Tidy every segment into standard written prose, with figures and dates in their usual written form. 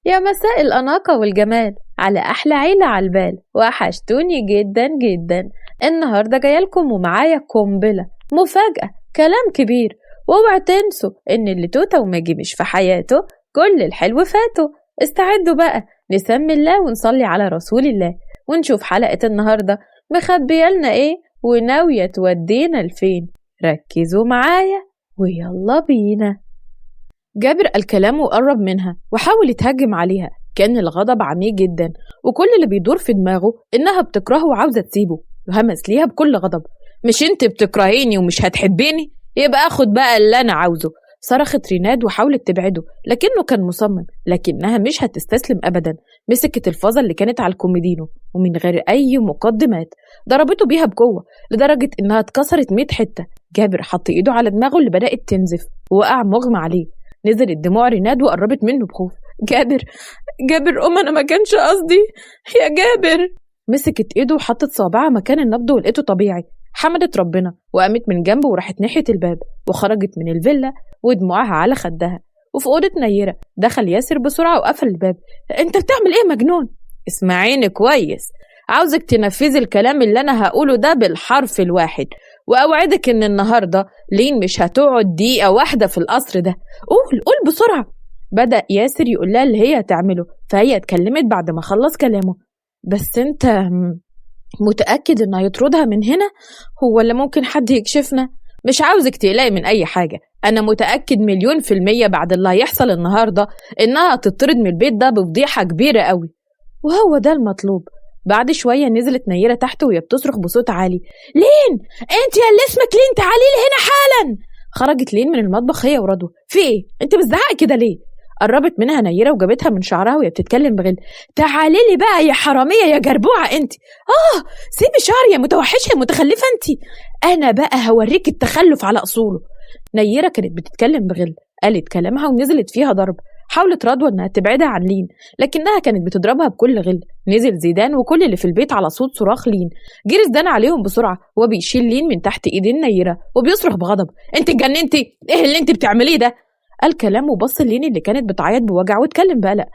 يا مساء الأناقة والجمال على أحلى عيلة على البال، وحشتوني جدا جدا. النهاردة جايلكم ومعايا قنبلة مفاجأة، كلام كبير. واوعوا تنسوا إن اللي توتة وماجي مش في حياته كل الحلو فاته. استعدوا بقى نسمي الله ونصلي على رسول الله، ونشوف حلقة النهاردة مخبيالنا إيه وناوية تودينا لفين. ركزوا معايا ويلا بينا. جابر الكلام وقرب منها وحاول يتهجم عليها، كان الغضب عميق جدا وكل اللي بيدور في دماغه إنها بتكرهه وعاوزة تسيبه. وهمس ليها بكل غضب: مش انت بتكرهيني ومش هتحبيني؟ يبقى اخد بقى اللي انا عاوزه. صرخت ريناد وحاولت تبعده لكنه كان مصمم، لكنها مش هتستسلم ابدا. مسكت الفازة اللي كانت على الكوميدينو ومن غير اي مقدمات ضربته بيها بقوة لدرجة انها اتكسرت 100 حتة. جابر حط ايده على دماغه اللي بدأت تنزف ووقع مغمى عليه. نزلت دموع ريناد وقربت منه بخوف. جابر انا ما كانش قصدي يا جابر. مسكت ايده وحطت صابعها مكان النبض ولقيته طبيعي. حمدت ربنا وقامت من جنبه وراحت ناحية الباب وخرجت من الفيلا ودموعها على خدها. وفي أوضة نيرة دخل ياسر بسرعة وقفل الباب. انت بتعمل ايه مجنون؟ اسمعيني كويس، عاوزك تنفذي الكلام اللي انا هقوله ده بالحرف الواحد، واوعدك ان النهاردة لين مش هتقعد دقيقة واحدة في القصر ده. قول بسرعة. بدأ ياسر يقول لها اللي هي هتعمله، فهي اتكلمت بعد ما خلص كلامه. بس انت متأكد انه هيطردها من هنا؟ هو اللي ممكن حد يكشفنا؟ مش عاوزك تقلقي من اي حاجة، انا متأكد 1,000,000% بعد اللي هيحصل النهاردة انها تطرد من البيت ده بفضيحة كبيرة قوي. وهو ده المطلوب. بعد شوية نزلت نيرة تحت وهي بتصرخ بصوت عالي: لين، انت يا اللي اسمك لين، تعالي لي هنا حالا. خرجت لين من المطبخ هي ورضوى. في ايه؟ انت بتزعقي كده ليه؟ قربت منها نيرة وجابتها من شعرها وهي بتتكلم بغل: تعالي لي بقى يا حرامية يا جربوعة انت. سيبي شعري يا متوحشة يا متخلفة انت، انا بقى هوريك التخلف على اصوله. نيرة كانت بتتكلم بغل، قالت كلامها ونزلت فيها ضرب. حاولت رضوى انها تبعدها عن لين لكنها كانت بتضربها بكل غل. نزل زيدان وكل اللي في البيت على صوت صراخ لين. جري زيدان عليهم بسرعة وبيشيل لين من تحت ايدين نيرة وبيصرخ بغضب: انت اتجننتي؟ ايه اللي انت بتعمليه ده؟ قال كلام وبص لين اللي كانت بتعيط بوجع واتكلم بقلق: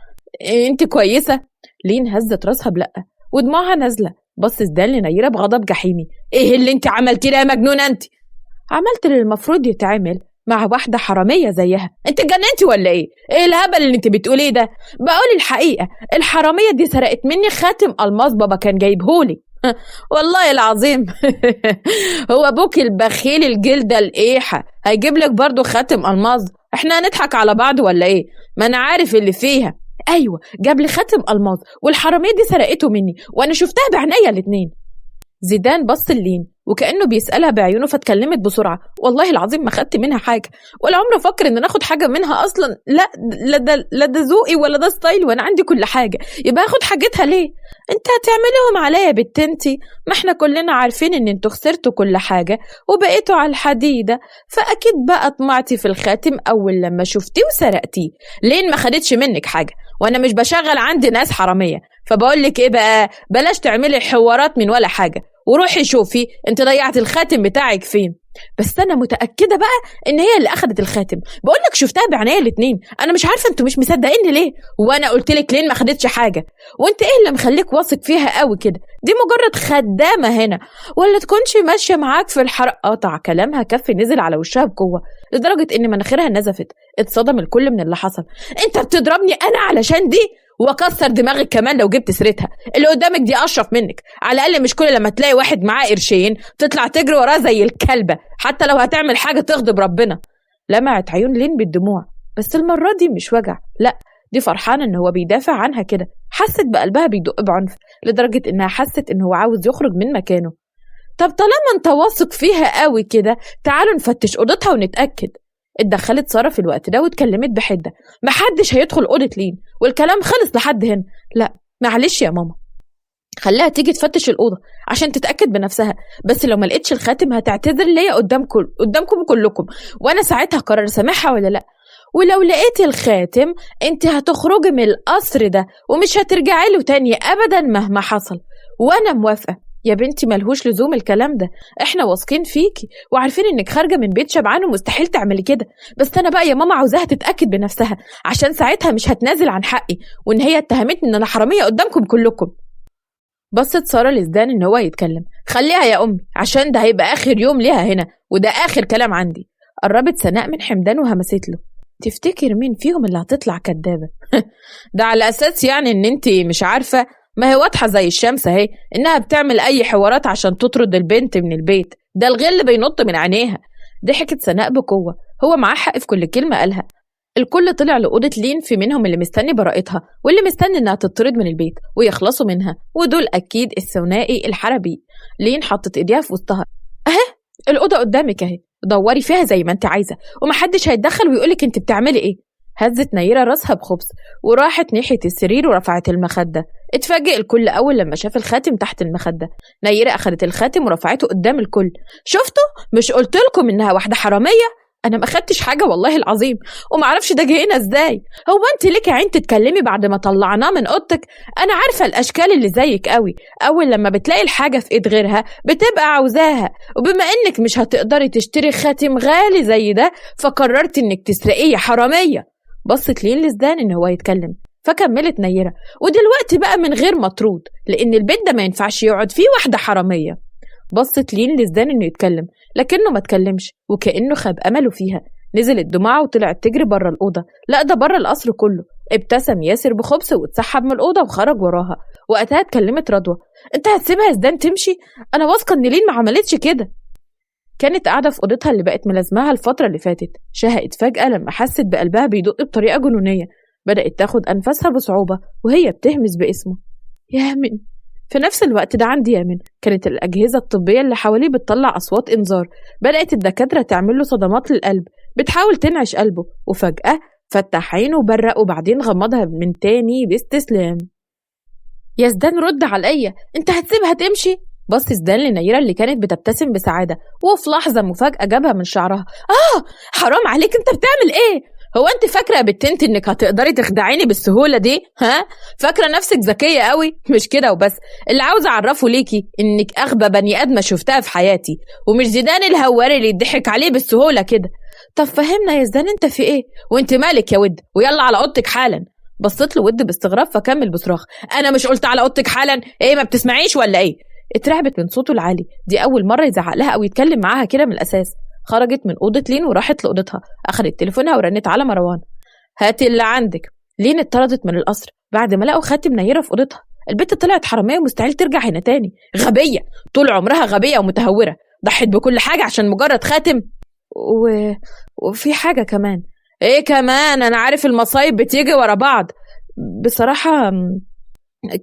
انت كويسة؟ لين هزت راسها بلقة ودموعها نازلة. بص زيدان لنيرة بغضب جحيمي: ايه اللي انت عملتيه يا مجنونة انت؟ عملت اللي المفروض يتعمل مع واحدة حرامية زيها. انت اتجننتي ولا ايه؟ ايه الهبل اللي انت بتقوليه ده؟ بقول الحقيقة، الحرامية دي سرقت مني خاتم ألماس بابا كان جايبهولي. والله العظيم. هو ابوك البخيل الجلدة القيحة هيجيب لك برضو خاتم ألماس؟ احنا هنضحك على بعض ولا ايه؟ ما انا عارف اللي فيها. ايوه جاب لي خاتم ألماس والحرامية دي سرقته مني وانا شفتها بعناية الاتنين. زيدان بص لين وكأنه بيسألها بعيونه فاتكلمت بسرعة: والله العظيم ما خدت منها حاجة، ولا عمري افكر ان ناخد حاجة منها اصلا. لا ده ذوقي ولا ده ستايل، وانا عندي كل حاجة، يبقى اخد حاجتها ليه؟ انت هتعمليهم عليا يا بنت انتي؟ ما احنا كلنا عارفين ان انتوا خسرتوا كل حاجة وبقيتوا على الحديدة، فاكيد بقى طمعتي في الخاتم اول لما شفتيه وسرقتيه. لين ما خدتش منك حاجة، وانا مش بشغل عندي ناس حرامية، فبقول لك ايه بقى، بلاش تعملي حوارات من ولا حاجة، وروحي شوفي انت ضيعت الخاتم بتاعك فين. بس انا متأكدة بقى ان هي اللي اخدت الخاتم، بقولك شفتها بعناية الاتنين. انا مش عارفة انتوا مش مصدقيني ليه، وانا قلتلك لين ما خدتش حاجة، وانت ايه اللي مخليك واثق فيها قوي كده؟ دي مجرد خدامة هنا، ولا تكونش ماشية معاك في الحرق. قطع كلامها كف نزل على وشها بقوة لدرجة ان مناخيرها نزفت. اتصدم الكل من اللي حصل. انت بتضربني انا علشان دي؟ وكسر دماغك كمان لو جبت سيرتها. اللي قدامك دي اشرف منك، على الاقل مش كل لما تلاقي واحد معاه قرشين تطلع تجري وراه زي الكلبه، حتى لو هتعمل حاجه تغضب ربنا. لمعت عيون لين بالدموع، بس المره دي مش وجع، لا دي فرحانه ان هو بيدافع عنها كده. حست بقلبها بيدق بعنف لدرجه انها حست ان هو عاوز يخرج من مكانه. طب طالما انت واثق فيها قوي كده، تعالوا نفتش اوضتها ونتاكد. اتدخلت سارة في الوقت ده واتكلمت بحدة: محدش هيدخل أوضة لين، والكلام خلص لحد هنا. لا معلش يا ماما، خليها تيجي تفتش الأوضة عشان تتأكد بنفسها، بس لو ما لقيتش الخاتم هتعتذر ليا قدامكم كلكم، وانا ساعتها قرر سامحها ولا لا. ولو لقيتي الخاتم انت هتخرجي من القصر ده ومش هترجعي له تاني ابدا مهما حصل، وانا موافقة. يا بنتي ملهوش لزوم الكلام ده، احنا واثقين فيكي وعارفين انك خارجه من بيت شبعان ومستحيل تعملي كده، بس انا بقى يا ماما عاوزاها تتاكد بنفسها عشان ساعتها مش هتنازل عن حقي وان هي اتهمتني ان انا حراميه قدامكم كلكم. بصت ساره لزدان ان هو يتكلم. خليها يا امي عشان ده هيبقى اخر يوم ليها هنا وده اخر كلام عندي. قربت سناء من حمدان وهمست له. تفتكر مين فيهم اللي هتطلع كدابه؟ ده على اساس يعني ان انت مش عارفه؟ ما هي واضحه زي الشمس اهي انها بتعمل اي حوارات عشان تطرد البنت من البيت، ده الغل بينط من عينيها. ضحكت سناء بقوه، هو معاه حق في كل كلمه قالها. الكل طلع لأوضة لين، في منهم اللي مستني براءتها واللي مستني انها تطرد من البيت ويخلصوا منها، ودول اكيد الثنائي الحربي. لين حطت ايديها في وسطها. اهي الأوضة قدامك اهي، دوري فيها زي ما انت عايزه ومحدش هيتدخل ويقولك انت بتعملي ايه. هزت نيرة راسها بخبث وراحت ناحية السرير ورفعت المخدة. اتفاجئ الكل أول لما شاف الخاتم تحت المخدة. نيرة أخدت الخاتم ورفعته قدام الكل. شفتوا؟ مش قلتلكم إنها واحدة حرامية؟ أنا ما خدتش حاجة والله العظيم، ومعرفش ده جه هنا إزاي. هو أنت ليك عين تتكلمي بعد ما طلعناه من أوضتك؟ أنا عارفة الأشكال اللي زيك قوي، أول لما بتلاقي الحاجة في إيد غيرها بتبقى عاوزاها، وبما إنك مش هتقدري تشتري خاتم غالي زي ده فقررت إنك تسرقيه يا حرامية. بصت لين لزدان ان هو يتكلم، فكملت نيرة. ودلوقتي بقى من غير مطرود لان البيت ده ما ينفعش يقعد فيه واحدة حرامية. بصت لين لزدان انه يتكلم لكنه ما اتكلمش وكأنه خاب امله فيها. نزلت دموعه وطلعت تجري بره الأوضة، لا ده بره القصر كله. ابتسم ياسر بخبث واتسحب من الأوضة وخرج وراها. وقتها اتكلمت رضوى. انت هتسيبها زدان تمشي؟ انا واثقة ان لين ما عملتش كده. كانت قاعدة في أوضتها اللي بقت ملازماها الفترة اللي فاتت. شهقت فجأة لما حست بقلبها بيدق بطريقة جنونية. بدأت تاخد أنفاسها بصعوبة وهي بتهمس باسمه. يامن. في نفس الوقت ده عند يامن كانت الأجهزة الطبية اللي حواليه بتطلع أصوات إنذار. بدأت الدكاترة تعمل له صدمات للقلب بتحاول تنعش قلبه، وفجأة فتح عينه وبرق وبعدين غمضها من تاني باستسلام. يا زدان رد عليا، انت هتسيبها تمشي؟ بص زدان لنيرة اللي كانت بتبتسم بسعادة، وفي لحظة مفاجأة جابها من شعرها. حرام عليك، انت بتعمل ايه؟ هو انت فاكرة يا بنت انك هتقدري تخدعيني بالسهولة دي؟ فاكرة نفسك ذكية قوي؟ مش كده وبس، اللي عاوز اعرفه ليكي انك اغبى بني ادمة شفتها في حياتي، ومش زيدان الهواري اللي يضحك عليه بالسهولة كده. طب فهمنا يا زدان انت في ايه؟ وانت مالك يا ود؟ ويلا على اوضتك حالا. بصت له ود باستغراب فكمل بصراخ. انا مش قلت على اوضتك حالا؟ ايه ما بتسمعيش ولا ايه؟ اترعبت من صوته العالي، دي اول مره يزعق لها او يتكلم معاها كده من الاساس. خرجت من اوضه لين وراحت لاوضتها، اخذت تليفونها ورنت على مروان. هاتي اللي عندك. لين اتطردت من القصر بعد ما لقوا خاتم نيرة في اوضتها. البت طلعت حراميه ومستحيل ترجع هنا تاني، غبيه طول عمرها، غبيه ومتهوره، ضحت بكل حاجه عشان مجرد خاتم. وفي حاجه كمان. ايه كمان؟ انا عارف المصايب بتيجي ورا بعض. بصراحه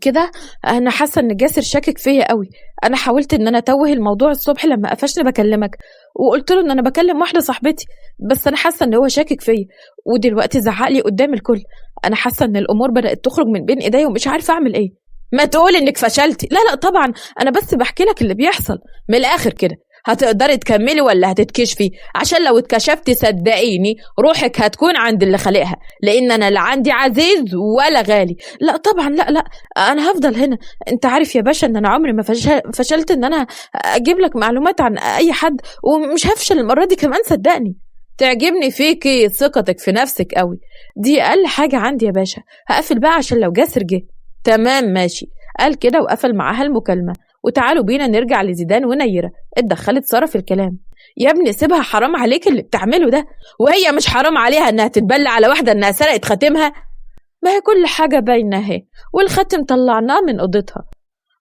كده انا حاسه ان جاسر شاكك فيا قوي. انا حاولت ان انا اتوه الموضوع الصبح لما قفشني بكلمك، وقلت له ان انا بكلم واحده صاحبتي، بس انا حاسه ان هو شاكك فيا، ودلوقتي زعق لي قدام الكل. انا حاسه ان الامور بدات تخرج من بين ايديا ومش عارفه اعمل ايه. ما تقول انك فشلتي. لا طبعا انا بس بحكي لك اللي بيحصل من الاخر كده. هتقدري تكملي ولا هتتكشفي؟ عشان لو اتكشفتي صدقيني روحك هتكون عند اللي خلقها، لان انا لا عندي عزيز ولا غالي. لا طبعا لا انا هفضل هنا. انت عارف يا باشا ان انا عمري ما فشلت ان انا اجيب لك معلومات عن اي حد، ومش هفشل المره دي كمان صدقني. تعجبني فيكي ثقتك في نفسك قوي، دي اقل حاجه عندي يا باشا. هقفل بقى عشان لو جاسر جه. تمام ماشي، قال كده وقفل معاها المكالمه. وتعالوا بينا نرجع لزيدان ونيرة. اتدخلت سارة في الكلام. يا ابني سيبها، حرام عليك اللي بتعمله ده. وهي مش حرام عليها انها تتبلى على واحدة انها سرقت خاتمها؟ ما هي كل حاجة باينة اهي، والخاتم طلعناه من اوضتها،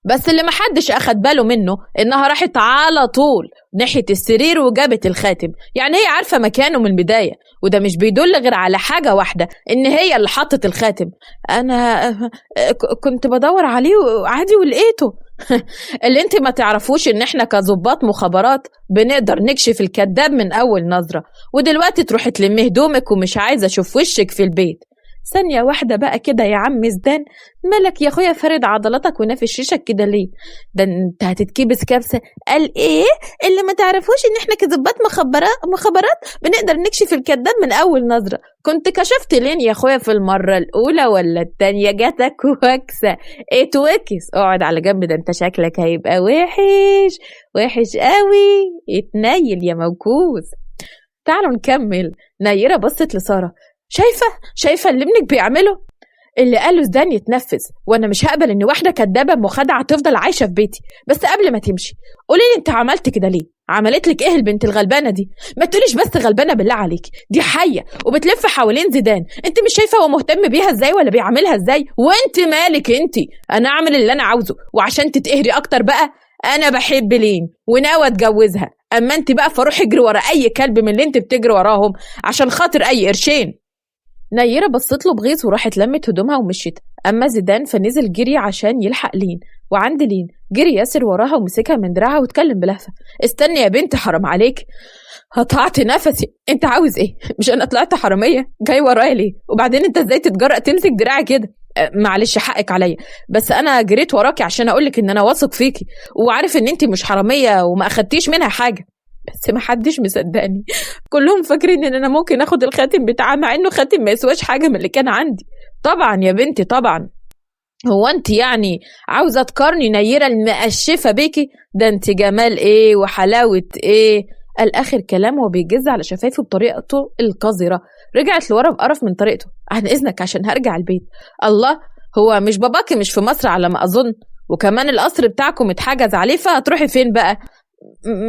بس اللي محدش اخد باله منه انها راحت على طول ناحية السرير وجابت الخاتم. يعني هي عارفة مكانه من البداية، وده مش بيدل غير على حاجة واحدة، ان هي اللي حطت الخاتم. انا كنت بدور عليه عادي ولقيته. اللي انت ما تعرفوش ان احنا كظباط مخابرات بنقدر نكشف الكذاب من اول نظرة، ودلوقتي تروحي تلمي هدومك ومش عايزة اشوف وشك في البيت. ثانية واحدة بقى كده يا عم زدان، مالك يا اخويا فارد عضلاتك ونافش ريشك كده ليه؟ ده انت هتتكبس كبسة. قال ايه؟ اللي ما تعرفوش ان احنا كذبات مخابرات بنقدر نكشف الكذاب من اول نظرة. كنت كشفت لين يا اخويا في المرة الاولى ولا التانية؟ جاتك وكسة اتوكس، اقعد على جنب، ده انت شكلك هيبقى وحش وحش قوي، اتنيل يا موكوس. تعالوا نكمل. نيرة بصت لسارة، شايفة اللي ابنك بيعمله؟ اللي قاله زدان يتنفذ، وانا مش هقبل ان واحدة كدابة مخادعة تفضل عايشة في بيتي. بس قبل ما تمشي قولي لي انت عملت كده ليه؟ عملت لك ايه البنت الغلبانة دي؟ ما تقوليش بس غلبانة بالله عليك، دي حية وبتلف حوالين زيدان. انت مش شايفة هو مهتم بيها ازاي ولا بيعملها ازاي؟ وانت مالك انت؟ انا اعمل اللي انا عاوزه، وعشان تتقهري اكتر بقى انا بحب لين وناوي اتجوزها. اما انت بقى فروح اجري ورا اي كلب من اللي انت بتجري وراهم عشان خاطر اي قرشين. نيرة بصت له بغيظ وراحت لمت هدومها ومشيت. اما زيدان فنزل جري عشان يلحق لين، وعند لين جري ياسر وراها ومسكها من دراعها واتكلم بلهفة، استني يا بنت حرام عليك. قطعت نفسي، انت عاوز ايه؟ مش انا طلعت حرامية جاي ورايا ليه؟ وبعدين انت ازاي تتجرأ تمسك دراعي كده؟ معلش حقك عليا، بس انا جريت وراكي عشان اقولك ان انا واثق فيكي وعارف ان انت مش حرامية وما اخدتيش منها حاجة. بس ما حدش مصدقني، كلهم فاكرين ان انا ممكن اخد الخاتم بتاعها مع انه خاتم ما يسواش حاجة من اللي كان عندي. طبعا يا بنتي طبعا، هو انت يعني عاوزة تقارني نيرة المقشفة بيكي؟ ده انت جمال ايه وحلاوة ايه. قال اخر كلامه وبيجز على شفايفه بطريقته القذرة. رجعت لورا بقرف من طريقته، عن اذنك عشان هرجع البيت. الله، هو مش باباكي مش في مصر على ما اظن؟ وكمان القصر بتاعكم اتحجز عليه، فهتروحي فين بقى؟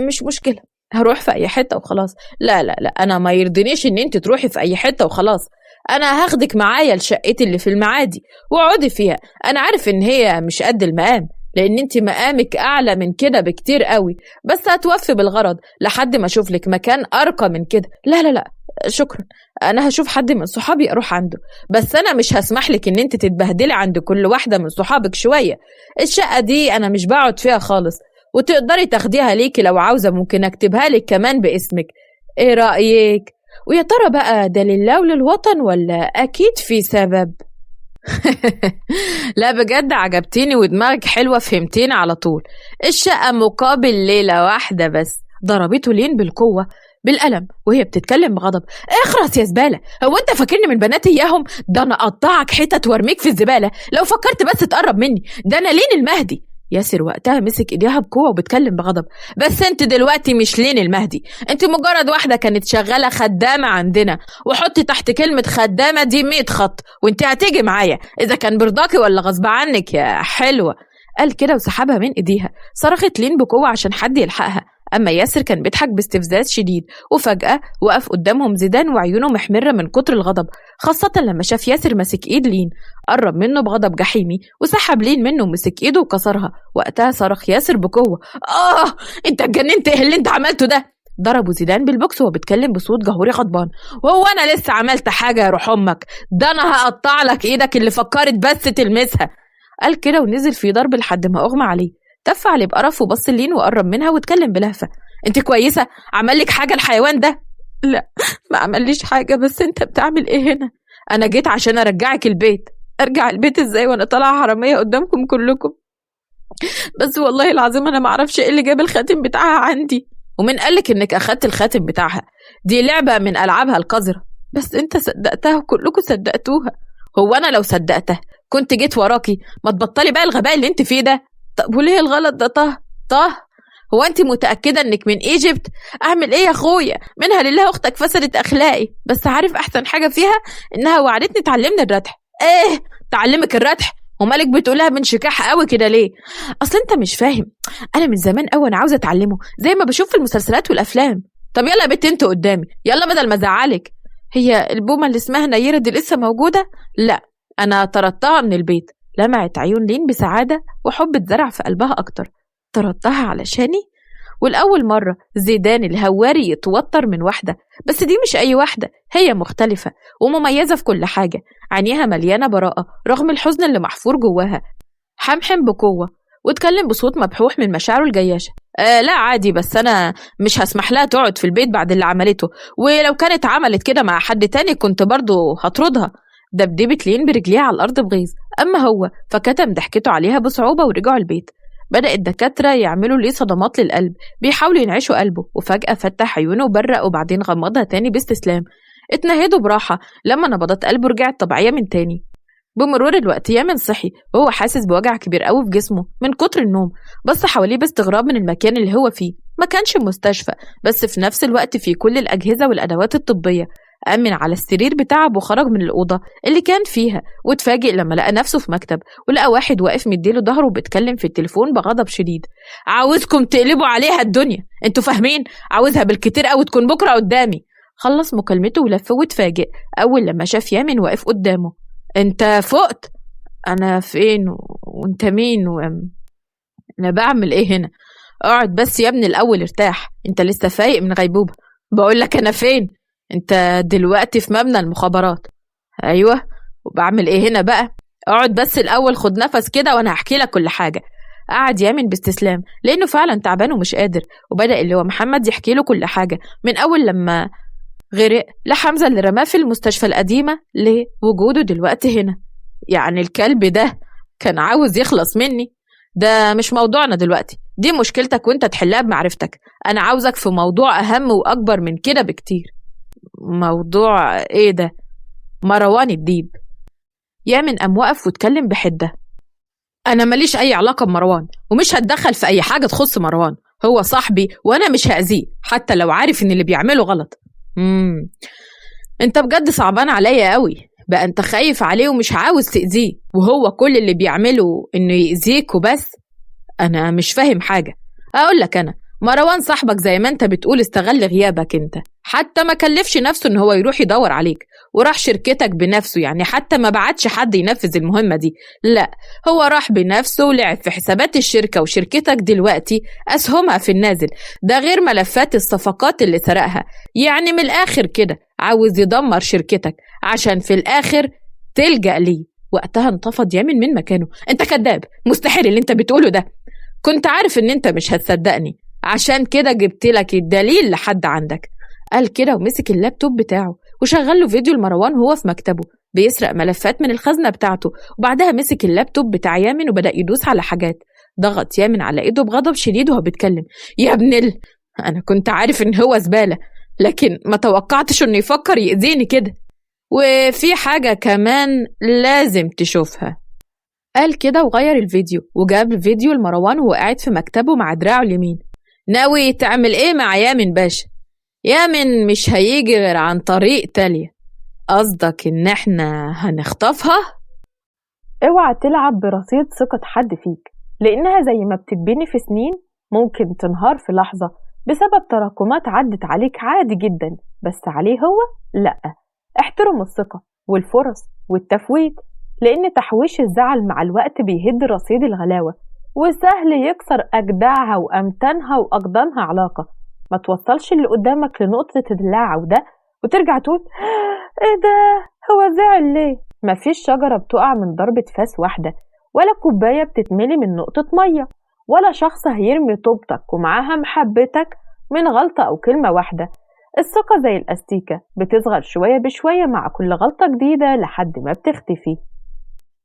مش مشكلة، هروح في اي حتة وخلاص. لا لا لا، انا ما يرضينيش ان انت تروحي في اي حتة وخلاص. انا هاخدك معايا لشقتي اللي في المعادي واقعدي فيها. انا عارف ان هي مش قد المقام، لان انت مقامك اعلى من كده بكتير قوي، بس هتوفي بالغرض لحد ما اشوف لك مكان ارقى من كده. لا لا لا شكرا، انا هشوف حد من صحابي اروح عنده، بس انا مش هسمح لك ان انت تتبهدلي عند كل واحدة من صحابك شوية. الشقة دي انا مش بقعد فيها خالص، وتقدري تاخديها ليكي لو عاوزة، ممكن اكتبها لك كمان باسمك. ايه رأيك؟ ويا ترى بقى ده لله وللوطن ولا اكيد في سبب؟ لا بجد عجبتيني ودماغك حلوة، فهمتيني على طول. الشقة مقابل ليلة واحدة بس. ضربته لين بالقوة بالقلم وهي بتتكلم بغضب. اخرس يا زبالة، هو انت فاكرني من بنات اياهم؟ ده انا اقطعك حتت وارميك في الزبالة لو فكرت بس تقرب مني، ده انا لين المهدي. ياسر وقتها مسك ايديها بقوة وبتكلم بغضب. بس انت دلوقتي مش لين المهدي، انت مجرد واحدة كانت شغالة خدامة عندنا، وحطي تحت كلمة خدامة دي 100 خط، وانت هتيجي معايا اذا كان برضاكي ولا غصب عنك يا حلوة. قال كده وسحبها من ايديها. صرخت لين بقوة عشان حد يلحقها، اما ياسر كان بيضحك باستفزاز شديد. وفجأة وقف قدامهم زيدان وعيونه محمرة من كتر الغضب، خاصة لما شاف ياسر ماسك ايد لين. قرب منه بغضب جحيمي وسحب لين منه ومسك ايده وكسرها. وقتها صرخ ياسر بقوة. انت اتجننت، ايه اللي انت عملته ده؟ ضربه زيدان بالبوكس وهو بيتكلم بصوت جهوري غضبان. وهو انا لسه عملت حاجة يا روح امك؟ ده انا هقطع لك ايدك اللي فكرت بس تلمسها. قال كده ونزل في ضرب لحد ما اغمى عليه. تف عليه بقرف وبص لين وقرب منها واتكلم بلهفة. انت كويسة؟ عمل لك حاجة الحيوان ده؟ لا ما عمليش حاجة، بس انت بتعمل ايه هنا؟ انا جيت عشان ارجعك البيت. ارجع البيت ازاي وانا طالعة حرامية قدامكم كلكم؟ بس والله العظيم انا معرفش ايه اللي جاب الخاتم بتاعها عندي. ومن قالك انك اخدت الخاتم بتاعها؟ دي لعبة من العابها القذرة. بس انت صدقتها وكلكم صدقتوها. هو انا لو صدقتها كنت جيت وراكي؟ ما تبطلي بقى الغباء اللي انت فيه ده. طب وليه الغلط ده؟ طه هو انت متأكدة انك من ايجيبت؟ اعمل ايه يا اخويا؟ منها لله اختك فسدت اخلاقي، بس عارف احسن حاجة فيها انها وعدتني تعلمني الردح. ايه تعلمك الردح؟ ومالك بتقولها من شكاح قوي كده ليه؟ اصل انت مش فاهم، انا من زمان قوي انا عاوزة اتعلمه زي ما بشوف في المسلسلات والافلام. طب يلا يا بنت انت قدامي، يلا بدل ما ازعلك. هي البومة اللي اسمها نيرة دي لسه موجودة؟ لا انا طردتها من البيت. لمعت عيون لين بسعادة وحب اتزرع في قلبها أكتر. طردتها علشاني؟ والأول مرة زيدان الهواري يتوتر من واحدة، بس دي مش أي واحدة، هي مختلفة ومميزة في كل حاجة. عينيها مليانة براءة رغم الحزن اللي محفور جواها. حمحم بقوة واتكلم بصوت مبحوح من مشاعره الجياشة. لا عادي، بس أنا مش هسمح لها تقعد في البيت بعد اللي عملته، ولو كانت عملت كده مع حد تاني كنت برضو هطردها. دبدبت لين برجليها على الأرض بغيظ، أما هو فكتم ضحكته عليها بصعوبة ورجعوا البيت. بدأ الدكاترة يعملوا ليه صدمات للقلب، بيحاولوا ينعشوا قلبه، وفجأة فتح عيونه وبرق وبعدين غمضها تاني باستسلام. اتنهدوا براحة لما نبضات قلبه رجعت طبيعية من تاني. بمرور الوقت يامن صحي وهو حاسس بوجع كبير قوي في جسمه من كتر النوم. بص حواليه باستغراب من المكان اللي هو فيه، ما كانش مستشفى بس في نفس الوقت فيه كل الأجهزة والأدوات الطبية. أمن على السرير بتاعه وخرج من الأوضة اللي كان فيها، واتفاجئ لما لقى نفسه في مكتب ولقى واحد واقف مديله ظهره وبيتكلم في التليفون بغضب شديد. عاوزكم تقلبوا عليها الدنيا، انتوا فاهمين؟ عاوزها بالكتير قوي تكون بكرة قدامي. خلص مكالمته ولف واتفاجئ أول لما شاف يامن واقف قدامه. انت فقت؟ انا فين وانت مين انا بعمل ايه هنا؟ اقعد بس يا ابني الاول ارتاح، انت لسه فايق من غيبوبة. بقول لك انا فين؟ انت دلوقتي في مبنى المخابرات. ايوه، وبعمل ايه هنا بقى؟ اقعد بس الاول خد نفس كده وانا هحكي لك كل حاجة. قعد يامن باستسلام لانه فعلا تعبان ومش قادر، وبدأ اللي هو محمد يحكي له كل حاجة من اول لما غرق لحمزة اللي رماه في المستشفى القديمة لوجوده دلوقتي هنا. يعني الكلب ده كان عاوز يخلص مني. ده مش موضوعنا دلوقتي، دي مشكلتك وانت تحلها بمعرفتك. انا عاوزك في موضوع اهم واكبر من كده بكتير. موضوع ايه ده؟ مروان الديب. يامن قام وقف واتكلم بحدة. انا ماليش اي علاقة بمروان ومش هتدخل في اي حاجة تخص مروان، هو صاحبي وانا مش هأذيه حتى لو عارف ان اللي بيعمله غلط. انت بجد صعبان عليا قوي بقى، انت خايف عليه ومش عاوز تأذيه وهو كل اللي بيعمله انه يأذيك وبس. انا مش فاهم حاجة. اقول لك انا، مروان صاحبك زي ما انت بتقول استغل غيابك انت، حتى ما كلفش نفسه ان هو يروح يدور عليك وراح شركتك بنفسه، يعني حتى ما بعتش حد ينفذ المهمة دي، لا هو راح بنفسه ولعب في حسابات الشركة، وشركتك دلوقتي أسهمها في النازل، ده غير ملفات الصفقات اللي سرقها. يعني من الآخر كده عاوز يدمر شركتك عشان في الآخر تلجأ ليه. وقتها انتفض يامن من مكانه. انت كذاب، مستحيل اللي انت بتقوله ده، كنت عارف ان انت مش هتصدقني عشان كده جبت لك الدليل لحد عندك. قال كده ومسك اللابتوب بتاعه وشغل له فيديو لمروان وهو في مكتبه بيسرق ملفات من الخزنة بتاعته، وبعدها مسك اللابتوب بتاع يامن وبدأ يدوس على حاجات. ضغط يامن على ايده بغضب شديد وهو بيتكلم. يا ابن انا كنت عارف ان هو زبالة، لكن ما توقعتش انه يفكر يأذيني كده. وفي حاجة كمان لازم تشوفها. قال كده وغير الفيديو وجاب فيديو لمروان وهو قاعد في مكتبه مع دراعه اليمين. ناوي تعمل ايه مع يامن باشا؟ يامن مش هيجي غير عن طريق تالية. قصدك ان احنا هنخطفها؟ اوعى تلعب برصيد ثقة حد فيك، لانها زي ما بتتبني في سنين ممكن تنهار في لحظة بسبب تراكمات عدت عليك عادي جدا، بس عليه هو لأ. احترم الثقة والفرص والتفويت، لان تحويش الزعل مع الوقت بيهد رصيد الغلاوة، وسهل يكسر أجدعها وأمتنها وأقدمها علاقة. ما توصلش اللي قدامك لنقطة اللاعب ده وترجع تقول ايه ده، هو زعل ليه؟ مفيش شجرة بتقع من ضربة فاس واحدة، ولا كوباية بتتملي من نقطة مية، ولا شخص هيرمي طوبتك ومعاها محبتك من غلطة أو كلمة واحدة. الثقة زي الأستيكة بتصغر شوية بشوية مع كل غلطة جديدة لحد ما بتختفي.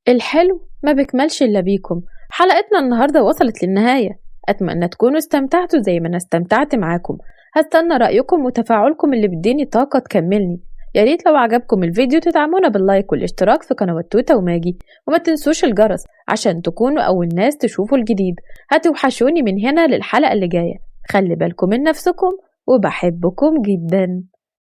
الحلو ما بيكملش إلا بيكم. حلقتنا النهاردة وصلت للنهاية، أتمنى تكونوا استمتعتوا زي ما أنا استمتعت معاكم. هستنى رأيكم وتفاعلكم اللي بيديني طاقة تكملني. يا ريت لو عجبكم الفيديو تدعمونا باللايك والاشتراك في قنوات توتا وماجي، وما تنسوش الجرس عشان تكونوا أول ناس تشوفوا الجديد. هتوحشوني من هنا للحلقة اللي جاية. خلي بالكم من نفسكم وبحبكم جدا.